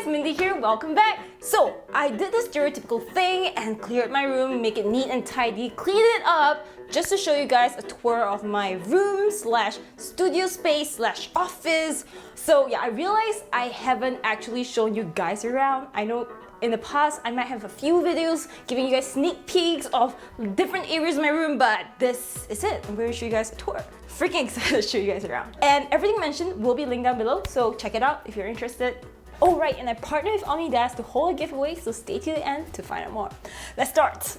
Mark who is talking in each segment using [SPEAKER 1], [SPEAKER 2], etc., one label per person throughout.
[SPEAKER 1] Mindy here, welcome back! So, I did the stereotypical thing and cleared my room, make it neat and tidy, clean it up, just to show you guys a tour of my room slash studio space slash office. So yeah, I realized I haven't actually shown you guys around. I know in the past, I might have a few videos giving you guys sneak peeks of different areas of my room, but this is it. I'm going to show you guys a tour. Freaking excited to show you guys around. And everything mentioned will be linked down below, so check it out if you're interested. Oh right, and I partnered with Omnidesk to hold a giveaway, so stay to the end to find out more. Let's start.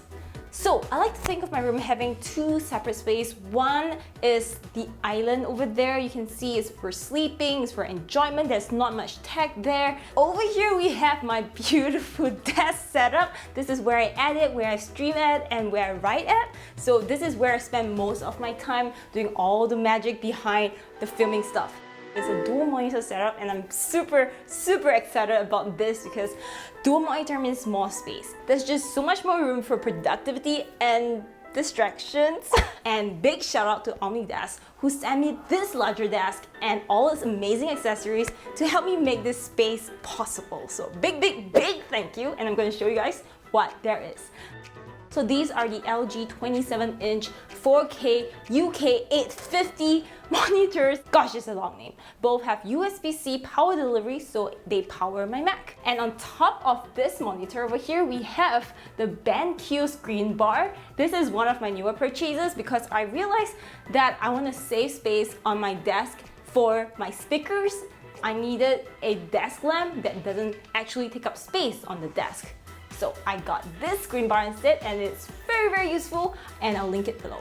[SPEAKER 1] So I like to think of my room having two separate spaces. One is the island over there. You can see it's for sleeping, it's for enjoyment. There's not much tech there. Over here we have my beautiful desk setup. This is where I edit, where I stream at, and where I write at. So this is where I spend most of my time doing all the magic behind the filming stuff. It's a dual monitor setup and I'm super excited about this because dual monitor means more space. There's just so much more room for productivity and distractions. And big shout out to Omnidesk who sent me this larger desk and all its amazing accessories to help me make this space possible. So big thank you, and I'm going to show you guys what there is. So these are the LG 27-inch 4K UK 850 monitors. Gosh, it's a long name. Both have USB-C power delivery, so they power my Mac. And on top of this monitor over here, we have the BenQ screen bar. This is one of my newer purchases because I realized that I want to save space on my desk for my speakers. I needed a desk lamp that doesn't actually take up space on the desk. So I got this screen bar instead, and it's very useful, and I'll link it below.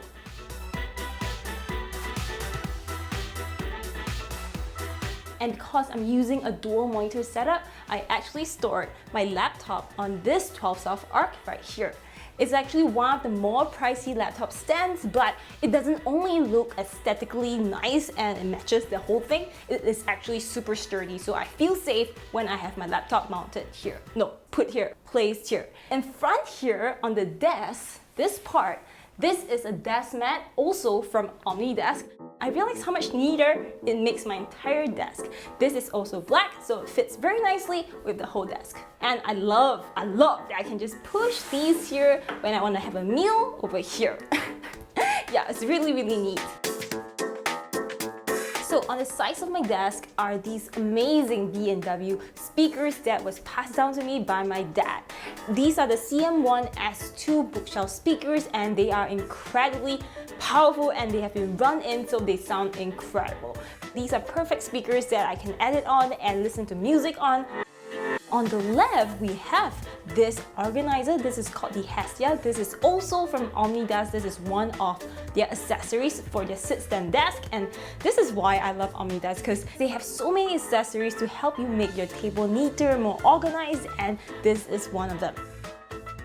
[SPEAKER 1] And because I'm using a dual monitor setup, I actually stored my laptop on this 12 South Arc right here. It's actually one of the more pricey laptop stands, but it doesn't only look aesthetically nice and it matches the whole thing, it is actually super sturdy, so I feel safe when I have my laptop mounted here. No, put here, placed here. In front here on the desk, this part, this is a desk mat, also from Omnidesk. I realized how much neater it makes my entire desk. This is also black, so it fits very nicely with the whole desk. And I love that I can just push these here when I want to have a meal over here. Yeah, it's really neat. So on the sides of my desk are these amazing B&W speakers that was passed down to me by my dad. These are the CM1S2 bookshelf speakers and they are incredibly powerful and they have been run in, so they sound incredible. These are perfect speakers that I can edit on and listen to music on. On the left, we have this organizer. This is called the Hestia. This is also from Omnidesk. This is one of their accessories for their sit-stand desk. And this is why I love Omnidesk, because they have so many accessories to help you make your table neater, more organized, and this is one of them.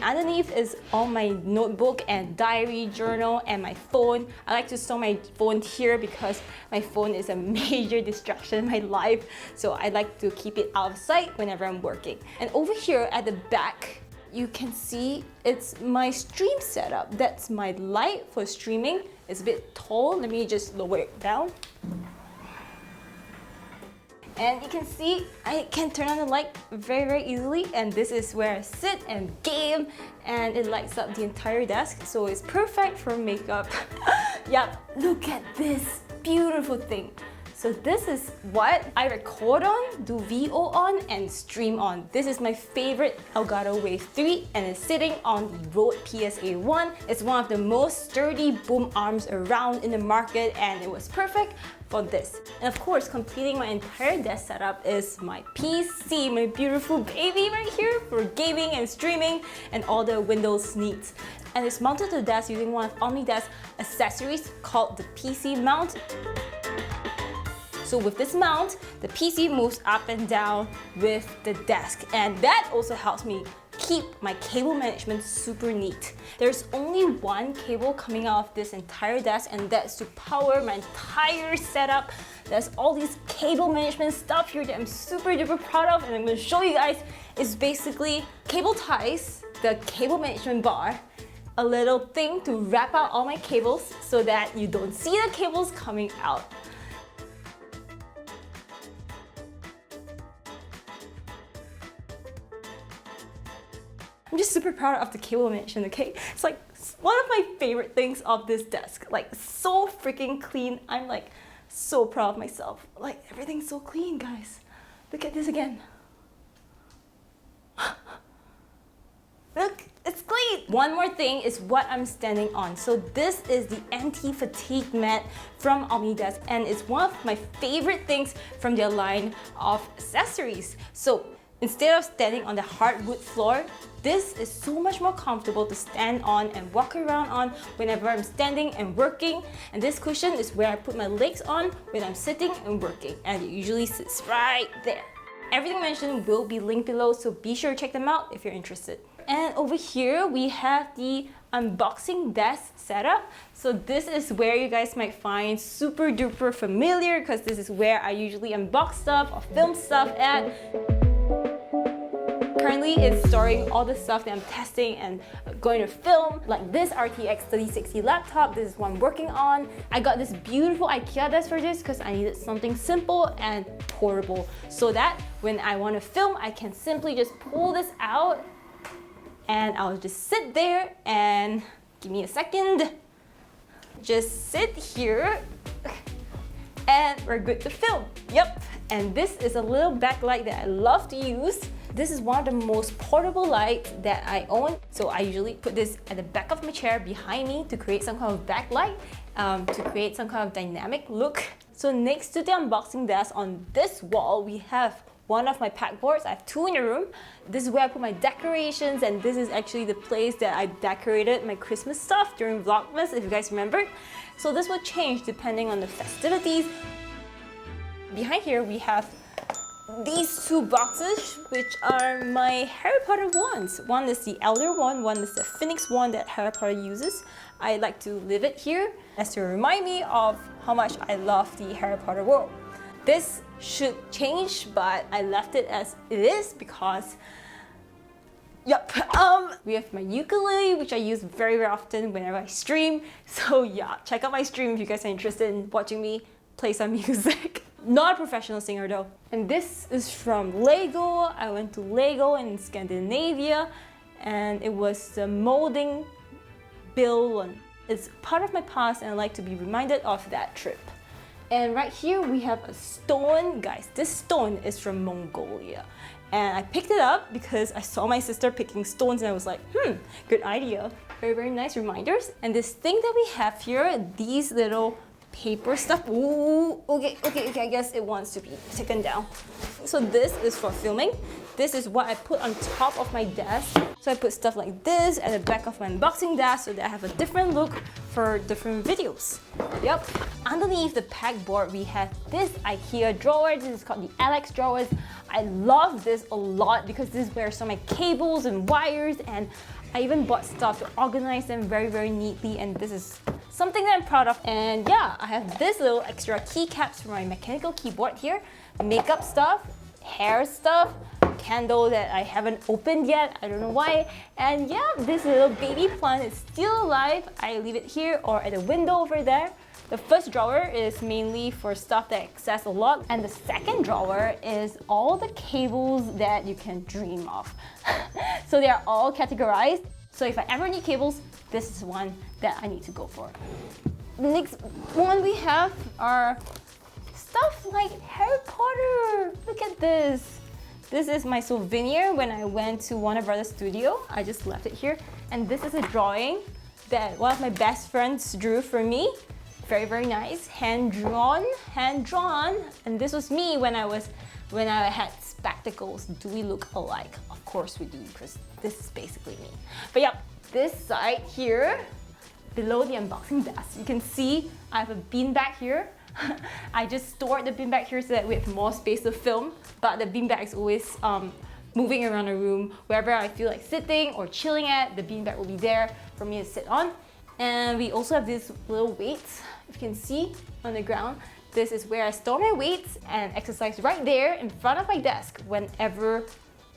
[SPEAKER 1] Underneath is all my notebook and diary, journal, and my phone. I like to store my phone here because my phone is a major distraction in my life. So I like to keep it out of sight whenever I'm working. And over here at the back, you can see it's my stream setup. That's my light for streaming. It's a bit tall. Let me just lower it down. And you can see I can turn on the light very easily, and this is where I sit and game, and it lights up the entire desk, so it's perfect for makeup. Yep, look at this beautiful thing. So this is what I record on, do VO on, and stream on. This is my favorite Elgato Wave 3 and it's sitting on the Rode PSA-1. It's one of the most sturdy boom arms around in the market and it was perfect for this. And of course, completing my entire desk setup is my PC, my beautiful baby right here for gaming and streaming and all the Windows needs. And it's mounted to the desk using one of Omnidesk accessories called the PC mount. So with this mount, the PC moves up and down with the desk, and that also helps me keep my cable management super neat. There's only one cable coming out of this entire desk, and that's to power my entire setup. There's all these cable management stuff here that I'm super duper proud of, and I'm going to show you guys. It's basically cable ties, the cable management bar, a little thing to wrap out all my cables so that you don't see the cables coming out. just super proud of the cable management, okay? It's like one of my favorite things of this desk. Like, so freaking clean. I'm like so proud of myself. Like, everything's so clean, guys. Look at this again. Look, it's clean! One more thing is what I'm standing on. So this is the anti-fatigue mat from Omnidesk, and it's one of my favorite things from their line of accessories. So instead of standing on the hardwood floor, this is so much more comfortable to stand on and walk around on whenever I'm standing and working. And this cushion is where I put my legs on when I'm sitting and working, and it usually sits right there. Everything mentioned will be linked below, so be sure to check them out if you're interested. And over here, we have the unboxing desk setup. So this is where you guys might find super duper familiar, because this is where I usually unbox stuff or film stuff at. Currently, it's storing all the stuff that I'm testing and going to film, like this RTX 3060 laptop. This is what I'm working on. I got this beautiful IKEA desk for this because I needed something simple and portable, so that when I want to film, I can simply just pull this out and I'll just sit there and give me a second. Just sit here and we're good to film. Yep. And this is a little backlight that I love to use. This is one of the most portable lights that I own. So I usually put this at the back of my chair behind me to create some kind of backlight, to create some kind of dynamic look. So next to the unboxing desk on this wall, we have one of my pack boards. I have two in the room. This is where I put my decorations, and this is actually the place that I decorated my Christmas stuff during Vlogmas, if you guys remember. So this will change depending on the festivities. Behind here, we have these two boxes, which are my Harry Potter wands. One is the Elder wand, one is the Phoenix wand that Harry Potter uses. I like to leave it here as to remind me of how much I love the Harry Potter world. This should change, but I left it as it is because, yep. We have my ukulele, which I use very, very often whenever I stream. So yeah, check out my stream if you guys are interested in watching me play some music. Not a professional singer though. And this is from Lego. I went to Lego in Scandinavia, and it was the molding bill one. It's part of my past, and I like to be reminded of that trip. And right here we have a stone. Guys, this stone is from Mongolia. And I picked it up because I saw my sister picking stones and I was like, good idea. Very, very nice reminders. And this thing that we have here, these little paper stuff. Ooh, okay, I guess it wants to be taken down. So this is for filming. This is what I put on top of my desk. So I put stuff like this at the back of my unboxing desk so that I have a different look for different videos. Yep. Underneath the pack board, we have this IKEA drawer. This is called the Alex drawers. I love this a lot because this is where some of my cables and wires, and I even bought stuff to organize them very, very neatly, and this is something that I'm proud of. And yeah, I have this little extra keycaps for my mechanical keyboard here, makeup stuff, hair stuff, candle that I haven't opened yet, I don't know why. And yeah, this little baby plant is still alive. I leave it here or at the window over there. The first drawer is mainly for stuff that access a lot, and the second drawer is all the cables that you can dream of. So they are all categorized. So if I ever need cables, this is one that I need to go for. The next one we have are stuff like Harry Potter. Look at this. This is my souvenir when I went to Warner Brothers studio. I just left it here. And this is a drawing that one of my best friends drew for me. Very, very nice. Hand drawn. And this was me when I had spectacles. Do we look alike? Of course we do, because this is basically me. But yeah, this side here, below the unboxing desk, you can see I have a beanbag here. I just stored the beanbag here so that we have more space to film, but the beanbag is always moving around the room. Wherever I feel like sitting or chilling at, the beanbag will be there for me to sit on. And we also have these little weights, if you can see on the ground. This is where I store my weights and exercise right there in front of my desk whenever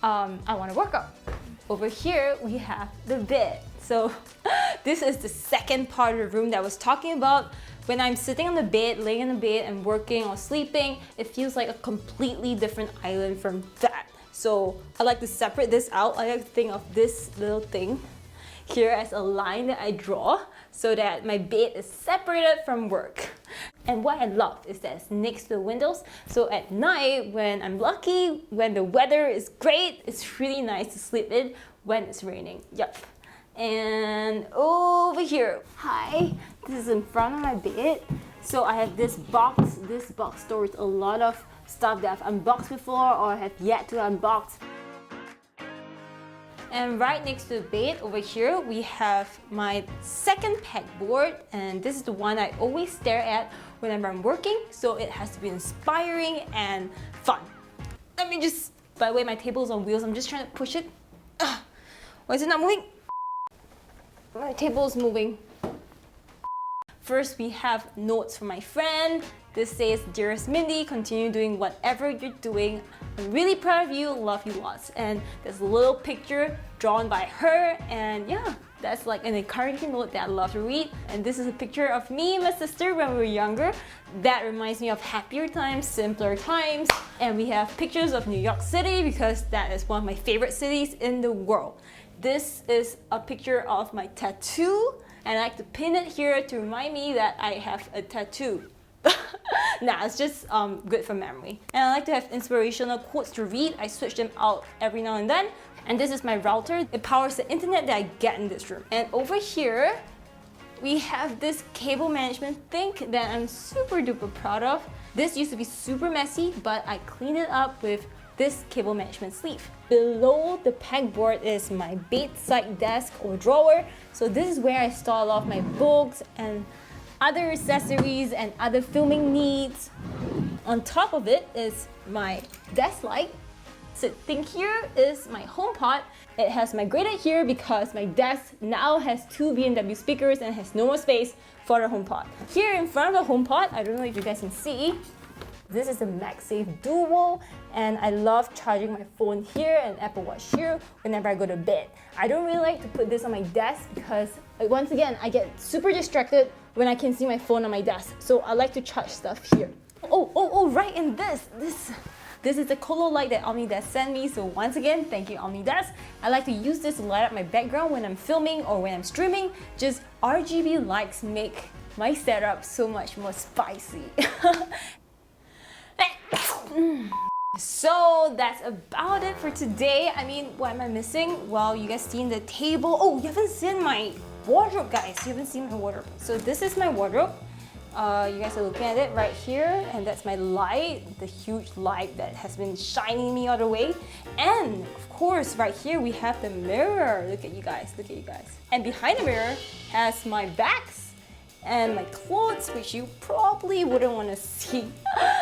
[SPEAKER 1] I want to work out. Over here, we have the bed. So this is the second part of the room that I was talking about. When I'm sitting on the bed, laying on the bed and working or sleeping, it feels like a completely different island from that. So I like to separate this out. I like to think of this little thing here as a line that I draw so that my bed is separated from work. And what I love is that it's next to the windows, so at night when I'm lucky, when the weather is great, it's really nice to sleep in when it's raining. Yup. And over here, hi, this is in front of my bed. So I have this box. This box stores a lot of stuff that I've unboxed before or have yet to unbox. And right next to the bed over here, we have my second pegboard, and this is the one I always stare at whenever I'm working, so it has to be inspiring and fun. Let me just, by the way, my table's on wheels, I'm just trying to push it. Why is it not moving? My table's moving. First, we have notes from my friend. This says, "Dearest Mindy, continue doing whatever you're doing. I'm really proud of you, love you lots." And there's a little picture drawn by her, and yeah, that's like an encouraging note that I love to read. And this is a picture of me and my sister when we were younger. That reminds me of happier times, simpler times. And we have pictures of New York City because that is one of my favorite cities in the world. This is a picture of my tattoo, and I like to pin it here to remind me that I have a tattoo. Nah, it's just good for memory. And I like to have inspirational quotes to read. I switch them out every now and then. And this is my router. It powers the internet that I get in this room. And over here, we have this cable management thing that I'm super duper proud of. This used to be super messy, but I cleaned it up with this cable management sleeve. Below the pegboard is my bedside desk or drawer. So this is where I store a lot of my books and other accessories and other filming needs. On top of it is my desk light. Sitting here is my HomePod. It has migrated here because my desk now has 2 BMW speakers and has no more space for the HomePod. Here in front of the HomePod, I don't know if you guys can see, this is the MagSafe Duo, and I love charging my phone here and Apple Watch here whenever I go to bed. I don't really like to put this on my desk because, once again, I get super distracted when I can see my phone on my desk. So I like to charge stuff here. Oh, right, and this is the colo light that OMNIdesk sent me, so once again, thank you OMNIdesk. I like to use this to light up my background when I'm filming or when I'm streaming. Just RGB lights make my setup so much more spicy. So that's about it for today. I mean, what am I missing? Well, you guys seen the table. Oh, you haven't seen my wardrobe, guys. You haven't seen my wardrobe. So this is my wardrobe. You guys are looking at it right here, and that's my light, the huge light that has been shining me all the way. And of course, right here we have the mirror. Look at you guys, look at you guys. And behind the mirror has my bags and my clothes, which you probably wouldn't want to see,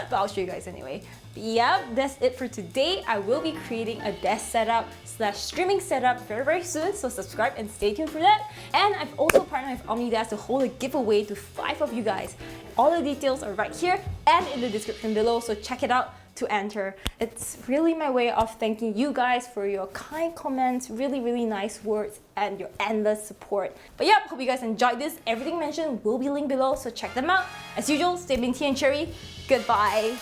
[SPEAKER 1] but I'll show you guys anyway. But yeah, that's it for today. I will be creating a desk setup / streaming setup very soon, so subscribe and stay tuned for that. And I've also partnered with OMNIdesk to hold a giveaway to 5 of you guys. All the details are right here and in the description below, so check it out to enter. It's really my way of thanking you guys for your kind comments, really nice words, and your endless support. But yeah, hope you guys enjoyed this. Everything mentioned will be linked below, so check them out. As usual, stay minty and cherry. Goodbye.